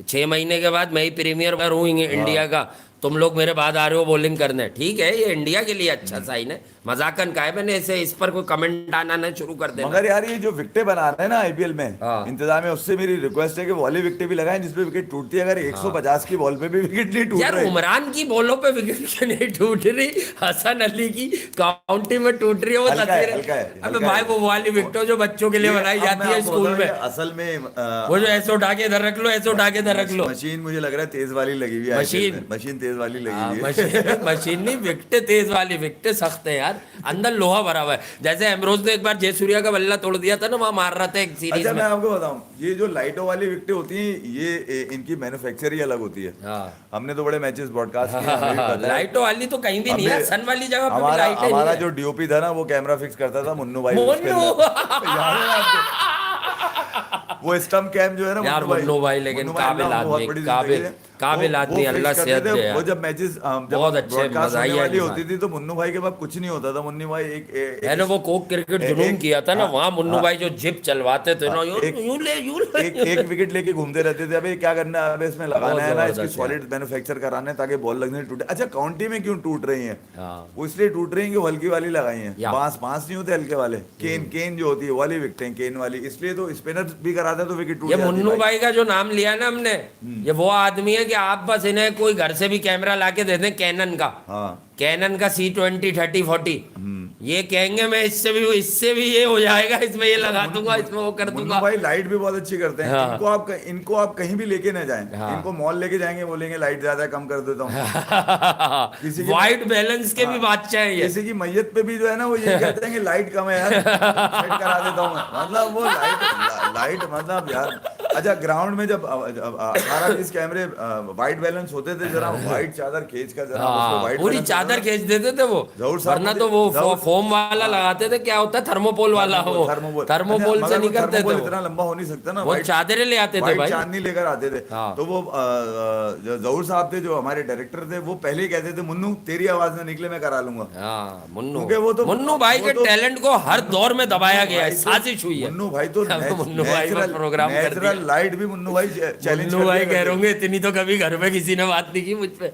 6 महीने के बाद मैं ही प्रीमियर हूँ इंडिया का, तुम लोग मेरे बाद आ रहे हो बॉलिंग करने। ठीक है, ये इंडिया के लिए अच्छा साइन है। मजाकन का है, मैंने ऐसे इस पर कोई कमेंट आना नहीं शुरू कर देना। मगर यार ये जो विकेटें बना रहे हैं ना आईपीएल में इंतजाम है, उससे मेरी रिक्वेस्ट है कि वाली विकेटें भी लगाएं जिसपे विकेट टूटती है। अगर 150 की बॉल पे भी विकेट नहीं टूट यार रही। उमरान की बॉलों पे विकेट क्यों नहीं टूट रही? हसन अली की काउंटी में टूट रही है वो तस्वीर। अबे भाई वो वाली विकेटों जो बच्चों के लिए बनाई जाती है स्कूल में, असल में वो जो ऐसे उठा के इधर रख लो, ऐसे उठा के इधर रख लो। मशीन मुझे लग रहा है तेज वाली लगी हुई है। मशीन तेज वाली लगी हुई है। मशीन नहीं, विकेटें तेज वाली, विकेटें सख्त है यार, अंदर लोहा भरा हुआ है। जैसे एमरोज ने एक बार जयसूर्या का बल्ला तोड़ दिया था ना, वहां मार रहा था एक सीरीज में। मैं आपको बताऊं, ये जो लाइटों वाली विकेटें होती हैं ये इनकी मैन्युफैक्चर ही अलग होती है। हमने तो बड़े मैचेस ब्रॉडकास्ट किए। लाइटों वाली तो कहीं भी नहीं है, सन वाली जगह पे भी लाइट है। हमारा जो डीओपी था ना, वो कैमरा फिक्स करता था मुन्नू भाई। वो स्टम्प कैम जो है ना यार, मुन्नू भाई लेकिन काबिल आदमी, काबिल आदमी, अल्लाह सेहत दे यार। वो जब मैचेस बहुत अच्छे मजा वाली होती थी तो मुन्नू भाई के पास कुछ नहीं होता था। मुन्नू भाई है ना, वो कोक क्रिकेट जुनून किया था ना, वहाँ मुन्नू भाई जो जिप चलवाते थे ना, यूं ले एक विकेट लेके घूमते रहते थे। अबे क्या करना है, अबे इसमें लगाना है ना, इसकी सॉलिड मैन्युफैक्चर कराना है ताकि बॉल लगने टूटे। अच्छा, काउंटी में क्यों टूट रही है? वो इसलिए टूट रही है कि हल्की वाली लगाई है। बांस नहीं होते हल्के वाले, केन जो होती है वाली विकेटें, केन वाली, इसलिए तो स्पिनर भी कराते तो विकेट टूट जाती है। मुन्नू भाई का जो नाम लिया ना हमने, ये वो आदमी है कि आप बस इन्हें कोई घर से भी कैमरा लाके दे दें कैनन का, कैनन का C20 30 40, ये कहेंगे मैं इससे भी ये हो जाएगा, इसमें ये लगा दूंगा, इसमें वो कर दूंगा। भाई लाइट भी बहुत अच्छी करते हैं। इनको आप कहीं भी लेके ना जाएं। इनको मॉल लेके जाएंगे, बोलेंगे लाइट ज्यादा कम कर देता हूँ। वाइट बैलेंस के भी बादशाह है ये। किसी की मैयत पे भी जो है ना, वो ये कहते हैं कि लाइट कम है यार, सेट करा देता हूँ मैं। मतलब वो लाइट मतलब यार। अच्छा, ग्राउंड में जब 18-20 कैमरे वाइट बैलेंस होते थे, जरा वाइट चादर खींच कर पूरी चादर खींच देते थे वो, वरना तो वो फोम वाला लगाते थे, क्या होता है थर्मोपोल वाला, वो थर्मोपोल से नहीं करते थे। इतना लंबा हो नहीं सकता ना, वो चादरें ले आते थे भाई, चांदनी लेकर आते थे। तो वो जहूर साहब थे जो हमारे डायरेक्टर थे, वो पहले ही कहते थे मुन्नू तेरी आवाज में निकले मैं करा लूंगा। मुन्नू भाई के टैलेंट को हर दौर में दबाया गया है, साजिश हुई है। मुन्नू भाई तो मुन्नू भाई का प्रोग्राम कर दिया। लाइट भी मुन्नू भाई चैलेंज मुन्नू भाई कह रहे होंगे इतनी तो कभी घर में किसी ने बात नहीं की मुझ पे।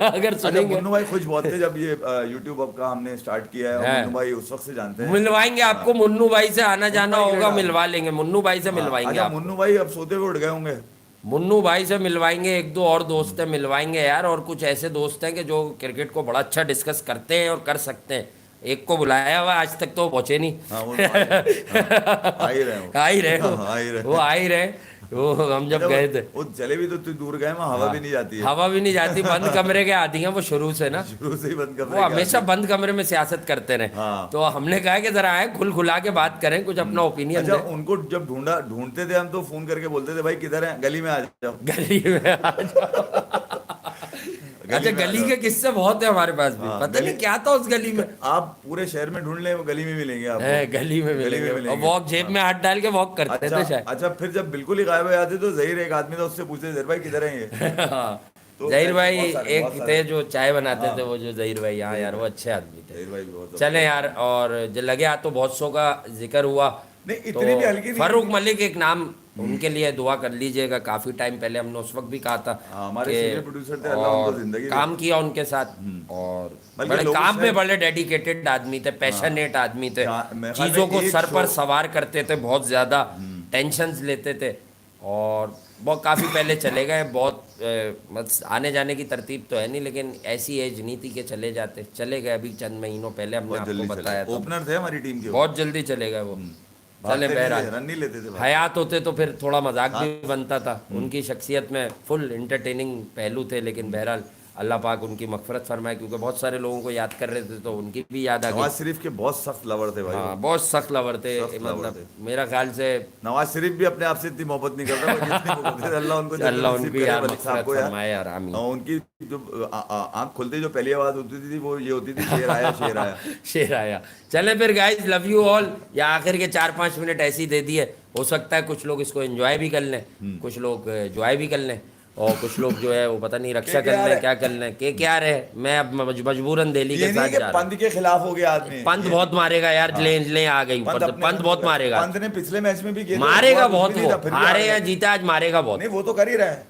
अगर सुनेंगे मुन्नू भाई खुश बहुत थे जब ये यूट्यूब अब का हमने स्टार्ट किया है। मुन्नू भाई उस वक्त से जानते हैं। मिलवाएंगे आपको, मुन्नू भाई से आना जाना होगा, मिलवा लेंगे, मुन्नू भाई से मिलवाएंगे। अच्छा, मुन्नू भाई अब सोते हुए उठ गए होंगे। मुन्नू भाई से मिलवाएंगे, एक दो और दोस्त हैं मिलवाएंगे यार, और कुछ ऐसे दोस्त हैं कि जो क्रिकेट को बड़ा अच्छा डिस्कस करते हैं और कर सकते हैं। एक को बुलाया हुआ, आज तक तो पहुंचे नहीं। आ ही रहे वो हम जब गए थे, वो चले भी तो दूर गए, वहाँ हवा भी नहीं जाती है। हवा भी नहीं जाती, बंद कमरे के आदि हैं वो शुरू से ना, शुरू से ही बंद कमरे, वो हमेशा बंद कमरे में सियासत करते रहे। तो हमने कहा कि जरा आए खुला के बात करें, कुछ अपना ओपिनियन। अच्छा, उनको जब ढूंढते थे हम तो फोन करके बोलते थे भाई किधर है, गली में आ जाओ, गली में आ जाओ। अच्छा, गली के किस्से बहुत है हमारे पास भी। पता नहीं क्या था उस गली में, आप पूरे शहर में ढूंढ ले, वो गली में मिलेंगे आप। गली में मिलेंगे। वॉक जेब में हाथ डाल के वॉक करते थे शायद। अच्छा, फिर जब बिल्कुल ही गायब हो जाते तो जहीर एक आदमी था, उससे पूछते जहीर भाई किधर है ये। जहीर भाई एक थे जो चाय बनाते थे, वो जो जहीर भाई, हाँ यार वो अच्छे आदमी थे। चले यार, और लगे हाथ तो बहुत शो का जिक्र हुआ, नहीं, इतनी भी हल्की नहीं फारूक थी। मलिक एक नाम उनके लिए दुआ कर लीजिएगा। काफी टाइम पहले हमने उस वक्त भी कहा था हाँ, हमारे कि सीनियर प्रोड्यूसर थे, अल्लाह उनको और जिंदगी दे। काम किया उनके साथ और बल्कि बड़े लोगों काम से- में बड़े डेडिकेटेड आदमी थे, पैशनेट आदमी थे, मेरे ख्याल में चीजों को एक सर पर शो- सवार करते थे, बहुत ज्यादा टेंशन्स लेते थे और बहुत काफी पहले चले गए। बहुत बस आने जाने की तरतीब तो है नहीं, लेकिन ऐसी एज नहीं थी कि चले जाते, चले गए अभी चंद महीनों पहले, हमने बहुत आपको जल्दी बताया चले, था। ओपनर थे हमारी टीम के वो। बहुत जल्दी चले गए वो। चले भागते नहीं थे, बहरहाल, रन नहीं लेते थे भाग। हयात होते तो फिर थोड़ा मजाक भी बनता था। उनकी शख्सियत में फुल इंटरटेनिंग पहलू थे, लेकिन बहरहाल अल्लाह पाक उनकी मगफरत फरमाए, क्योंकि बहुत सारे लोगों को याद कर रहे थे तो उनकी भी याद आ नवाज गई। शरीफ के बहुत सख्त लवर थे भाई हाँ, वो। बहुत सख्त लवर थे। सख्त लवर मतलब थे। मेरा ख्याल से नवाज शरीफ भी अपने आप से इतनी मोहब्बत नहीं करता, वो जितनी मोहब्बत है, अल्लाह उनको जन्नत अल्लाह नसीब उनकी करे, यार मलिक साहब मगफरत को यार। फरमाए यार, आमीन। उनकी जो आंख खुलते ही जो पहली आवाज होती थी वो ये होती थी, शेर आया शेर आया। शेर आया। चले फिर गाइस, लव यू ऑल। या आखिर के 4-5 मिनट ऐसे ही दे दिए, हो सकता है कुछ लोग इसको एंजॉय भी कर लें, कुछ लोग एंजॉय भी कर लें, और कुछ लोग जो है वो पता नहीं रक्षा कर KKR लें, है। क्या कर लें। के क्या है, मैं अब मजबूरन दिल्ली ये के नहीं साथ कि जा रहा हूँ। पंत के खिलाफ हो गया आदमी। पंत बहुत मारेगा यार, ले आ गई ऊपर, तो अपने पंत बहुत मारेगा, पंत ने पिछले मैच में भी किया था, मारेगा कुछ भी बहुत नहीं था, वो, फिर भी हारे हार या गए। जीता आज मारेगा बहुत। नहीं, वो तो कर ही रहा है।